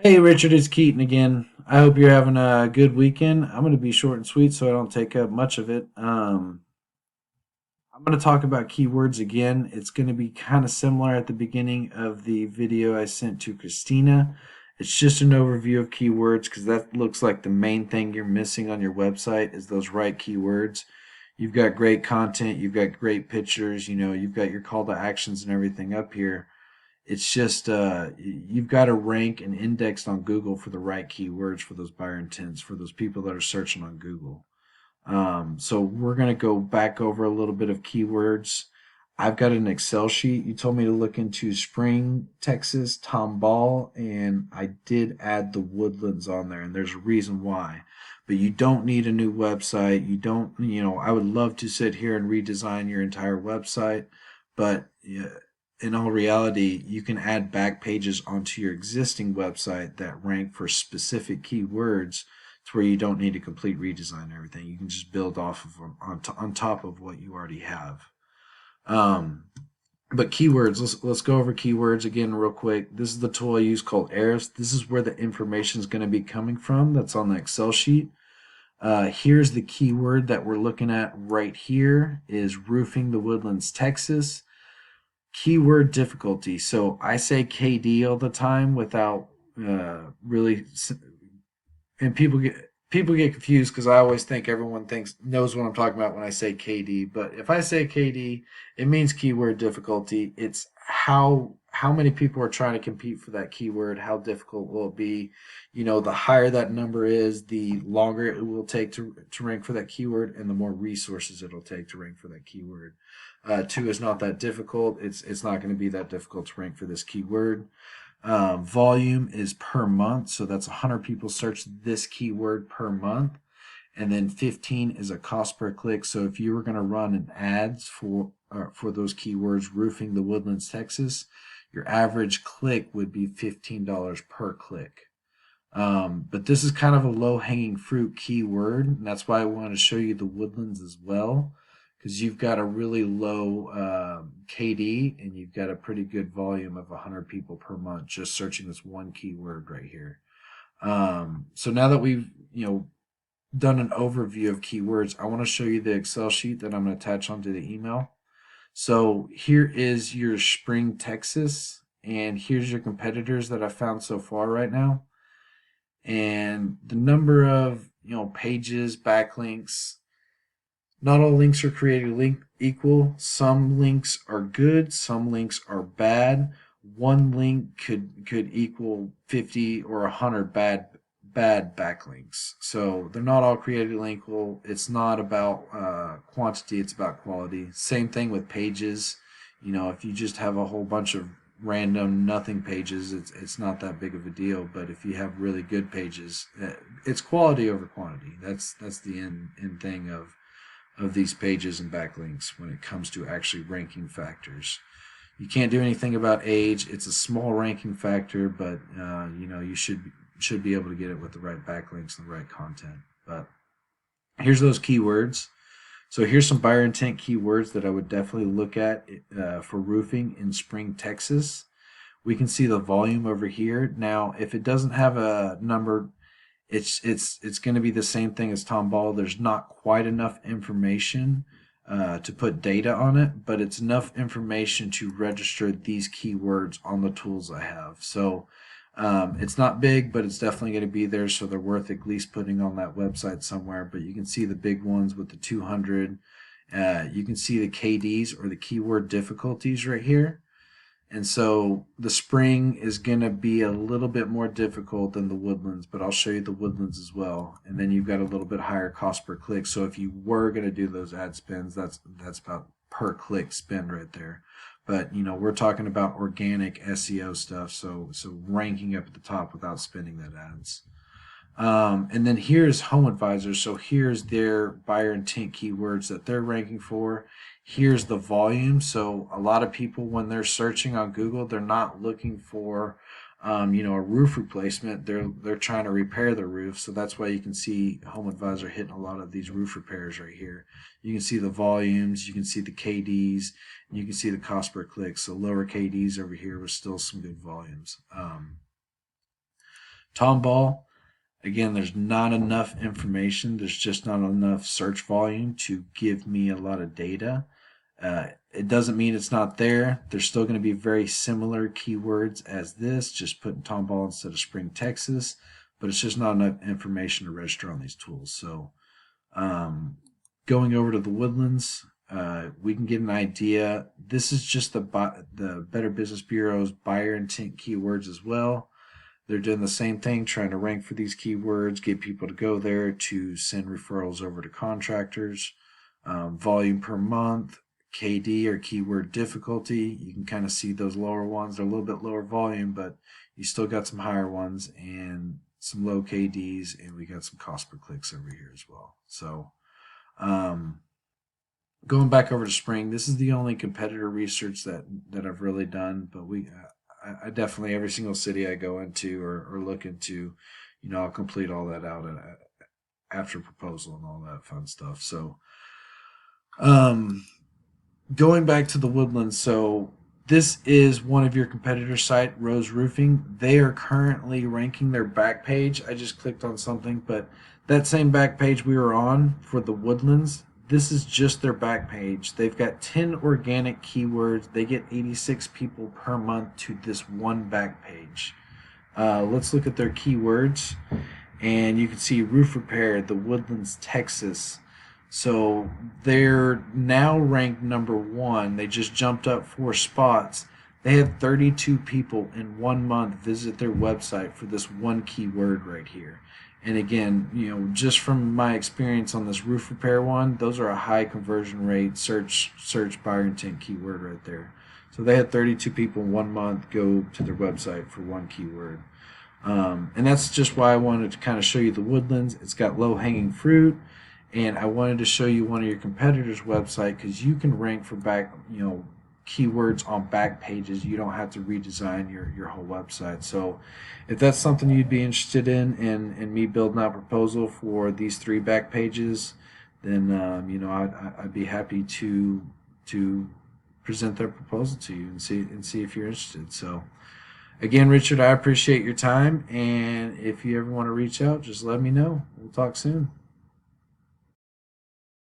Hey Richard, it's Keaton again. I hope you're having a good weekend. I'm going to be short and sweet so I don't take up much of it. I'm going to talk about keywords again. It's going to be kind of similar at the beginning of the video I sent to Christina. It's just an overview of keywords because that looks like the main thing you're missing on your website is those right keywords. You've got great content, you've got great pictures, you've got your call to actions and everything up here. It's just you've got to rank and index on Google for the right keywords for those buyer intents for those people that are searching on Google. So we're going to go back over a little bit of keywords. I've got an Excel sheet. You told me to look into Spring, Texas, Tomball, and I did add the Woodlands on there, and there's a reason why. But you don't need a new website. You don't, I would love to sit here and redesign your entire website, but yeah, in all reality, you can add back pages onto your existing website that rank for specific keywords to where you don't need to complete redesign everything. You can just build off of them on top of what you already have. Um, but keywords, let's go over keywords again real quick. This is the tool I use called Eris. This is where the information is going to be coming from. That's on the Excel sheet. Here's the keyword that we're looking at right here is roofing the Woodlands, Texas. Keyword difficulty. So I say KD all the time without really, and people get confused because I always think everyone thinks knows what I'm talking about when I say KD. But if I say KD, it means keyword difficulty. It's how many people are trying to compete for that keyword. How difficult will it be? The higher that number is, the longer it will take to rank for that keyword, and the more resources it'll take to rank for that keyword. Two is not that difficult. It's not going to be that difficult to rank for this keyword. Volume is per month, so that's 100 people search this keyword per month, and then 15 is a cost per click. So if you were going to run an ads for those keywords, roofing the Woodlands, Texas, your average click would be $15 per click. But this is kind of a low hanging fruit keyword, and that's why I want to show you the Woodlands as well, because you've got a really low KD and you've got a pretty good volume of 100 people per month just searching this one keyword right here. So now that we've done an overview of keywords, I want to show you the Excel sheet that I'm going to attach onto the email. So here is your Spring, Texas, and here's your competitors that I found so far right now, and the number of pages, backlinks. Not all links are created equal. Some links are good, some links are bad. One link could equal 50 or 100 bad backlinks. So they're not all created equal. It's not about quantity, it's about quality. Same thing with pages. If you just have a whole bunch of random nothing pages, it's not that big of a deal. But if you have really good pages, it's quality over quantity. That's the end thing of these pages and backlinks when it comes to actually ranking factors. You can't do anything about age. It's a small ranking factor, but you should be able to get it with the right backlinks and the right content. But here's those keywords. So here's some buyer intent keywords that I would definitely look at for roofing in Spring, Texas. We can see the volume over here. Now, if it doesn't have a number, it's going to be the same thing as Tomball. There's not quite enough information to put data on it, but it's enough information to register these keywords on the tools I have. So it's not big, but it's definitely going to be there, so they're worth at least putting on that website somewhere. But you can see the big ones with the 200. You can see the KDs or the keyword difficulties right here. And so the Spring is going to be a little bit more difficult than the Woodlands, but I'll show you the Woodlands as well. And then you've got a little bit higher cost per click. So if you were going to do those ad spends, that's about per click spend right there. But we're talking about organic SEO stuff, so ranking up at the top without spending that ads. And then here's Homeadvisor. So here's their buyer intent keywords that they're ranking for. Here's the volume. So a lot of people, when they're searching on Google, they're not looking for a roof replacement. They're trying to repair the roof. So that's why you can see Homeadvisor hitting a lot of these roof repairs right here. You can see the volumes, you can see the KDs, and you can see the cost per click. So lower KDs over here with still some good volumes. Tomball, again, there's not enough information. There's just not enough search volume to give me a lot of data. It doesn't mean it's not there. There's still going to be very similar keywords as this, just putting Tomball instead of Spring, Texas, but it's just not enough information to register on these tools. So um, going over to the Woodlands, we can get an idea. This is just the Better Business Bureau's buyer intent keywords as well. They're doing the same thing, trying to rank for these keywords, get people to go there to send referrals over to contractors. Volume per month, KD or keyword difficulty. You can kind of see those lower ones. They're a little bit lower volume, but you still got some higher ones and some low KDs, and we got some cost per clicks over here as well. So going back over to Spring, this is the only competitor research that I've really done, but I definitely, every single city I go into or look into, I'll complete all that out after proposal and all that fun stuff. So going back to the Woodlands, so this is one of your competitor site, Rose Roofing. They are currently ranking their back page. I just clicked on something, but that same back page we were on for the Woodlands, this is just their back page. They've got 10 organic keywords. They get 86 people per month to this one back page. Let's look at their keywords, and you can see roof repair, the Woodlands, Texas. So they're now ranked number 1. They just jumped up 4 spots. They had 32 people in 1 month visit their website for this one keyword right here. And again, just from my experience on this roof repair one, those are a high conversion rate search buyer intent keyword right there. So they had 32 people in 1 month go to their website for one keyword. And that's just why I wanted to kind of show you the Woodlands. It's got low hanging fruit. And I wanted to show you one of your competitors' website because you can rank for keywords on back pages. You don't have to redesign your whole website. So if that's something you'd be interested in me building out a proposal for these 3 back pages, then I'd be happy to present that proposal to you and see if you're interested. So again, Richard, I appreciate your time, and if you ever want to reach out, just let me know. We'll talk soon.